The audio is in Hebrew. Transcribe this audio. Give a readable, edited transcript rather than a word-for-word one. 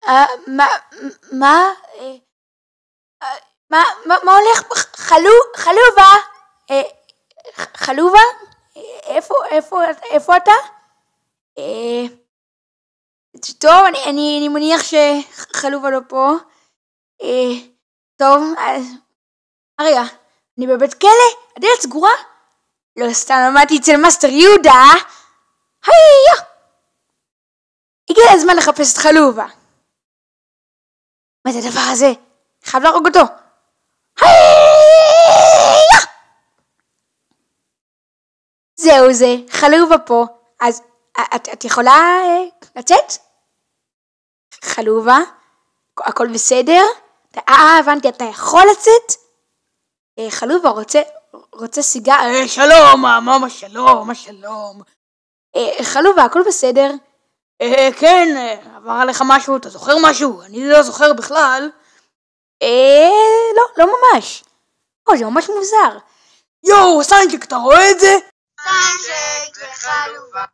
מה הולך? חלובה? חלובה? איפה אתה? טוב, אני מניח שחלובה לא פה. טוב, רגע, אני בבית כלא? הדלת סגורה? לא סתם למדתי אצל מאסטר יהודה. היי! הגיע הזמן לחפש את חלובה. מה זה הדבר הזה? חייב להרוג אותו. היי! זהו זה, חלובה פה. אז את יכולה לצאת? חלובה? הכל בסדר? הבנתי, אתה יכול לצאת? חלובה רוצה סיגר? שלום, מה שלום. חלובה, הכל בסדר? כן, עבר עליך משהו, אתה זוכר משהו? אני לא זוכר בכלל. לא ממש. זה ממש מוזר. יואו, סנצ'ק, אתה רואה את זה? סנצ'ק וחלובה.